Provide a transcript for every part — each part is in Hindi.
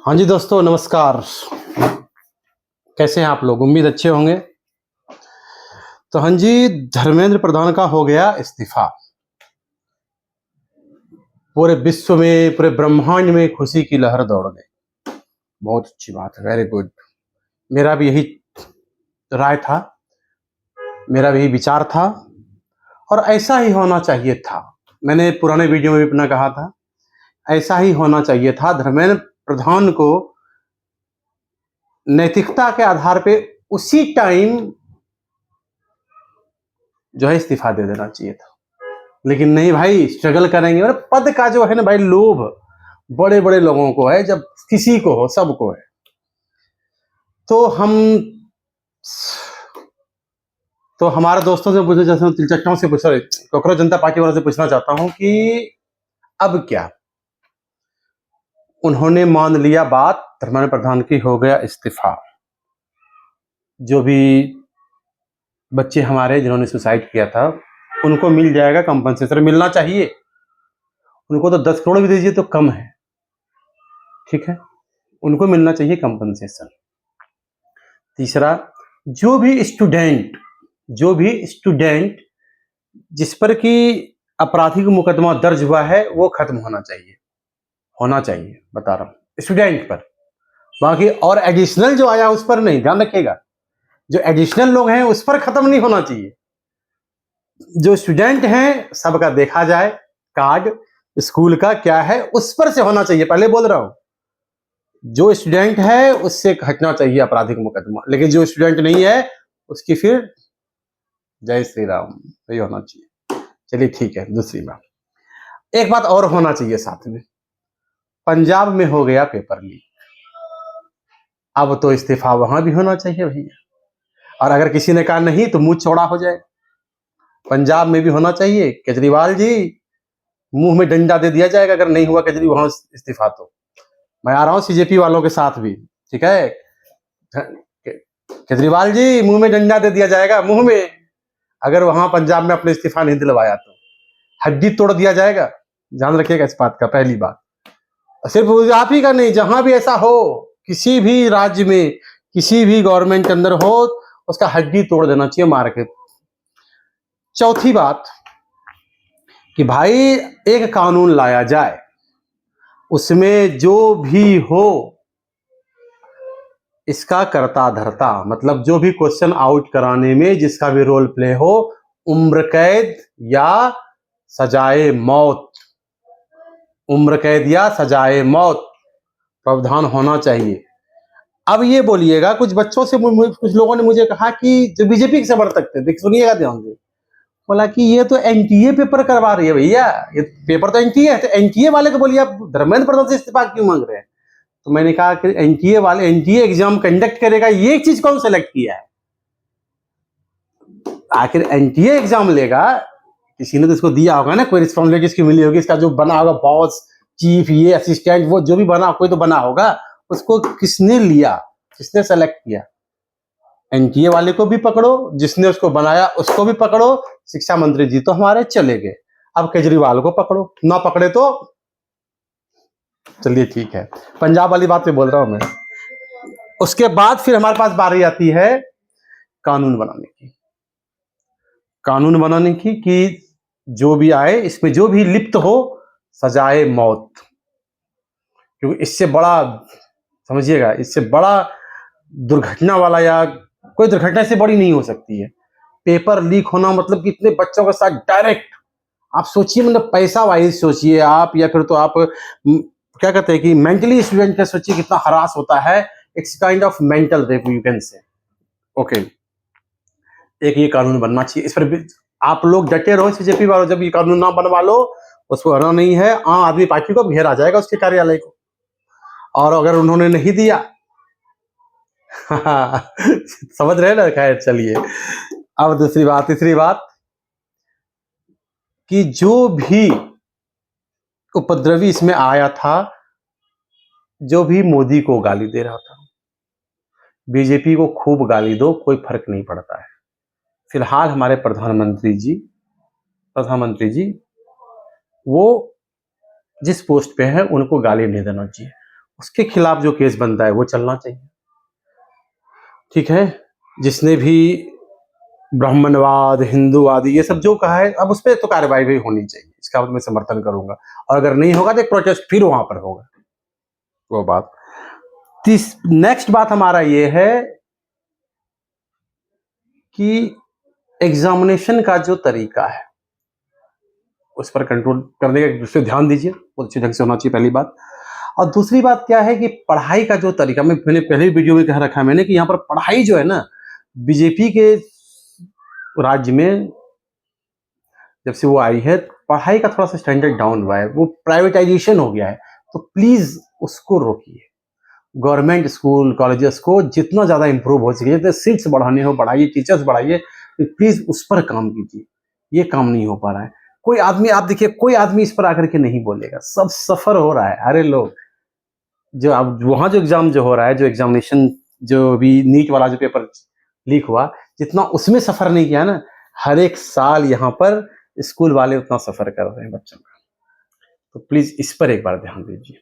हाँ जी दोस्तों, नमस्कार। कैसे हैं आप लोग? उम्मीद अच्छे होंगे। तो हाँ जी, धर्मेंद्र प्रधान का हो गया इस्तीफा। पूरे विश्व में, पूरे ब्रह्मांड में खुशी की लहर दौड़ गई। बहुत अच्छी बात है, वेरी गुड। मेरा भी यही राय था, मेरा भी यही विचार था और ऐसा ही होना चाहिए था। मैंने पुराने वीडियो में भी अपना कहा था, ऐसा ही होना चाहिए था। धर्मेंद्र प्रधान को नैतिकता के आधार पे उसी टाइम जो है इस्तीफा दे देना चाहिए था, लेकिन नहीं भाई, स्ट्रगल करेंगे। और पद का जो है ना भाई, लोभ बड़े बड़े लोगों को है, जब किसी को हो, सबको है। तो हमारे दोस्तों से पूछना चाहता हूँ, तिलचट्टाओं से पूछ रहे, कांग्रेस जनता पार्टी वालों से पूछना चाहता हूँ कि अब क्या? उन्होंने मान लिया बात, धर्मेंद्र प्रधान की हो गया इस्तीफा। जो भी बच्चे हमारे जिन्होंने सुसाइड किया था, उनको मिल जाएगा कंपनसेशन, मिलना चाहिए उनको। तो 10 करोड़ भी दीजिए तो कम है, ठीक है, उनको मिलना चाहिए कंपनसेशन। तीसरा, जो भी स्टूडेंट जिस पर कि आपराधिक मुकदमा दर्ज हुआ है, वो खत्म होना चाहिए, बता रहा हूं, स्टूडेंट पर। बाकी और एडिशनल जो आया उस पर नहीं, ध्यान रखिएगा। जो एडिशनल लोग हैं उस पर खत्म नहीं होना चाहिए। जो स्टूडेंट हैं सबका देखा जाए, कार्ड स्कूल का क्या है उस पर से होना चाहिए, पहले बोल रहा हूं। जो स्टूडेंट है उससे हटना चाहिए आपराधिक मुकदमा, लेकिन जो स्टूडेंट नहीं है उसकी फिर जय श्री राम, यही होना चाहिए। चलिए ठीक है। दूसरी बात, एक बात और होना चाहिए साथ में। पंजाब में हो गया पेपर लीक, अब तो इस्तीफा वहां भी होना चाहिए भैया। और अगर किसी ने कहा नहीं तो मुंह चौड़ा हो जाए। पंजाब में भी होना चाहिए। केजरीवाल जी, मुंह में डंडा दे दिया जाएगा अगर नहीं हुआ केजरीवाल वहां इस्तीफा तो। मैं आ रहा हूं सीजेपी वालों के साथ भी, ठीक है। केजरीवाल जी, मुंह में डंडा दे दिया जाएगा, मुंह में, अगर वहां पंजाब में अपने इस्तीफा नहीं दिलवाया तो हड्डी तोड़ दिया जाएगा। ध्यान रखिएगा इस बात का, पहली बात। सिर्फ आप ही का नहीं, जहां भी ऐसा हो, किसी भी राज्य में, किसी भी गवर्नमेंट के अंदर हो, उसका हड्डी तोड़ देना चाहिए मार के। चौथी बात कि भाई एक कानून लाया जाए, उसमें जो भी हो इसका करता धरता, मतलब जो भी क्वेश्चन आउट कराने में जिसका भी रोल प्ले हो, उम्र कैद या सजाए मौत, उम्र कैद या सजाए मौत प्रावधान होना चाहिए। अब ये बोलिएगा, कुछ बच्चों से कुछ लोगों ने मुझे कहा कि जो बीजेपी के समर्थक थे, देख सुनिएगा ध्यान से, बोला कि ये तो एनटीए पेपर करवा रही है भैया, ये पेपर तो एनटीए है, तो एनटीए वाले को बोलिए आप धर्मेंद्र प्रधान से इस्तीफा क्यों मांग रहे हैं? तो मैंने कहा कि एनटीए वाले, एनटीए एग्जाम कंडक्ट करेगा, ये चीज कौन सेलेक्ट किया है? आखिर एनटीए एग्जाम लेगा, किसी ने तो इसको दिया होगा ना, कोई रिस्पॉन्सिबिलिटी इसकी मिली होगी, इसका जो बना होगा बॉस, चीफ, ये असिस्टेंट, वो जो भी बना, कोई तो बना होगा, उसको किसने लिया, किसने सेलेक्ट किया? एनटीए वाले को भी पकड़ो, जिसने उसको बनाया उसको भी पकड़ो। शिक्षा मंत्री जी तो हमारे चले गए, अब केजरीवाल को पकड़ो, ना पकड़े तो चलिए ठीक है। पंजाब वाली बात पे बोल रहा हूं मैं। उसके बाद फिर हमारे पास बारी आती है कानून बनाने की, कि जो भी आए इसमें जो भी लिप्त हो, सजाए मौत। क्योंकि इससे बड़ा, समझिएगा, इससे बड़ा दुर्घटना वाला, या कोई दुर्घटना से बड़ी नहीं हो सकती है। पेपर लीक होना मतलब कि इतने बच्चों के साथ डायरेक्ट, आप सोचिए, मतलब पैसा वाइज सोचिए आप, या फिर तो आप क्या कहते हैं कि मेंटली स्टूडेंट का सोचिए कितना हरास होता है। It's kind of mental rape you can say. Okay, एक ये कानून बनना चाहिए, इस पर भी आप लोग डटे रहो सीजेपी वालों। जब ये कानून ना बनवा लो, उसको हरना नहीं है, आम आदमी पार्टी को घेरा जाएगा, उसके कार्यालय को। और अगर उन्होंने नहीं दिया समझ रहे ना, खैर चलिए। अब तीसरी बात कि जो भी उपद्रवी इसमें आया था, जो भी मोदी को गाली दे रहा था, बीजेपी को खूब गाली दो, कोई फर्क नहीं पड़ता है। फिलहाल हमारे प्रधानमंत्री जी वो जिस पोस्ट पे है, उनको गाली नहीं देना चाहिए। उसके खिलाफ जो केस बनता है वो चलना चाहिए। ठीक है, जिसने भी ब्राह्मणवाद, हिंदूवाद ये सब जो कहा है, अब उस पर तो कार्रवाई भी होनी चाहिए, इसका मैं समर्थन करूंगा। और अगर नहीं होगा तो एक प्रोटेस्ट फिर वहां पर होगा, वो बात। नेक्स्ट बात हमारा ये है कि एग्जामिनेशन का जो तरीका है उस पर कंट्रोल करने का उस पर ध्यान दीजिए, बहुत अच्छे ढंग से होना चाहिए, पहली बात। और दूसरी बात क्या है कि पढ़ाई का जो तरीका, मैंने पहले वीडियो में कह रखा है मैंने कि यहाँ पर पढ़ाई जो है ना, बीजेपी के राज्य में जब से वो आई है, पढ़ाई का थोड़ा सा स्टैंडर्ड डाउन हुआ है, वो प्राइवेटाइजेशन हो गया है। तो प्लीज उसको रोकिए। गवर्नमेंट स्कूल कॉलेजेस को जितना ज्यादा इंप्रूव हो सके, जितने सीट्स बढ़ाने हो बढ़ाइए, टीचर्स बढ़ाइए, प्लीज उस पर काम कीजिए। ये काम नहीं हो पा रहा है। कोई आदमी, आप देखिए, कोई आदमी इस पर आकर के नहीं बोलेगा, सब सफर हो रहा है। अरे लोग, जो अब वहां जो एग्जाम जो हो रहा है, जो एग्जामिनेशन, जो भी नीट वाला जो पेपर लीक हुआ, जितना उसमें सफर नहीं किया ना, हर एक साल यहाँ पर स्कूल वाले उतना सफर कर रहे हैं बच्चों का। तो प्लीज इस पर एक बार ध्यान दीजिए।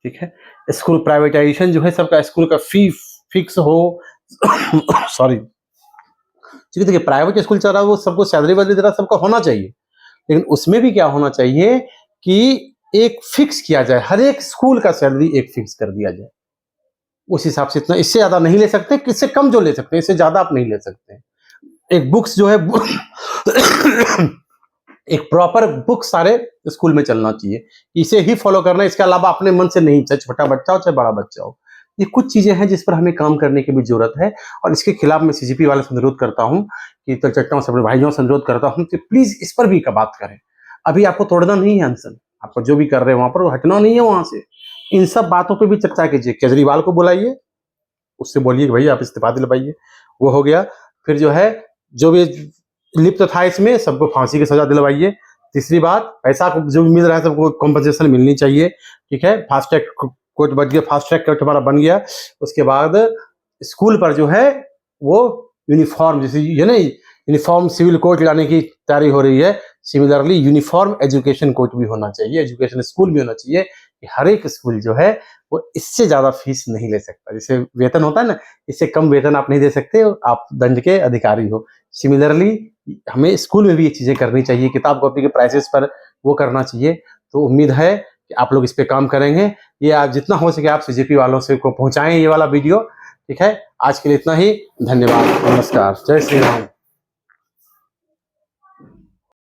ठीक है, स्कूल प्राइवेटाइजेशन जो है, सबका स्कूल का फी फिक्स हो सॉरी, क्योंकि देखिए प्राइवेट स्कूल चल रहा है, वो सबको सैलरी वैलरी दे रहा, सबका होना चाहिए, लेकिन उसमें भी क्या होना चाहिए कि एक फिक्स किया जाए, हर एक स्कूल का सैलरी एक फिक्स कर दिया जाए। उस हिसाब से इतना, इससे ज्यादा नहीं ले सकते, इससे कम जो ले सकते हैं, इससे ज्यादा आप नहीं ले सकते। एक बुक्स जो है एक प्रॉपर बुक सारे स्कूल में चलना चाहिए, इसे ही फॉलो करना, इसके अलावा अपने मन से नहीं, चाहे छोटा बच्चा हो चाहे बड़ा बच्चा हो। ये कुछ चीजें हैं जिस पर हमें काम करने की भी जरूरत है, और इसके खिलाफ मैं सीजीपी वाले से अनुरोध करता हूं कि तलचट्टाओं से, अपने भाइयों से अनुरोध करता हूं कि प्लीज इस पर भी का बात करें। अभी आपको तोड़ना नहीं है अनशन, आपको जो भी कर रहे हैं वहां पर हटना नहीं है वहां से। इन सब बातों पर भी चर्चा कीजिए। केजरीवाल को बुलाइए, उससे बोलिए कि भैया आप इस्तीफा दिलवाइए, वो हो गया। फिर जो है, जो भी लिप्त था इसमें, सबको फांसी की सजा दिलवाइए। तीसरी बात, पैसा जो भी मिल रहा है सबको कॉम्पनसेशन मिलनी चाहिए। ठीक है, फास्ट ट्रैक कोर्ट बन गया, फास्ट ट्रैक कोर्ट हमारा बन गया। उसके बाद स्कूल पर जो है वो यूनिफॉर्म, जैसे ये नहीं, यूनिफॉर्म सिविल कोड लाने की तैयारी हो रही है, सिमिलरली यूनिफॉर्म एजुकेशन कोड भी होना चाहिए, एजुकेशन स्कूल भी होना चाहिए कि हर एक स्कूल जो है वो इससे ज्यादा फीस नहीं ले सकता। जैसे वेतन होता है ना, इससे कम वेतन आप नहीं दे सकते, आप दंड के अधिकारी हो। सिमिलरली हमें स्कूल में भी ये चीजें करनी चाहिए, किताब कॉपी के प्राइसेस पर वो करना चाहिए। तो उम्मीद है कि आप लोग इस पे काम करेंगे। ये आप जितना हो सके आप सीजीपी वालों से को पहुंचाएं ये वाला वीडियो। ठीक है, आज के लिए इतना ही। धन्यवाद, नमस्कार, जय श्री राम।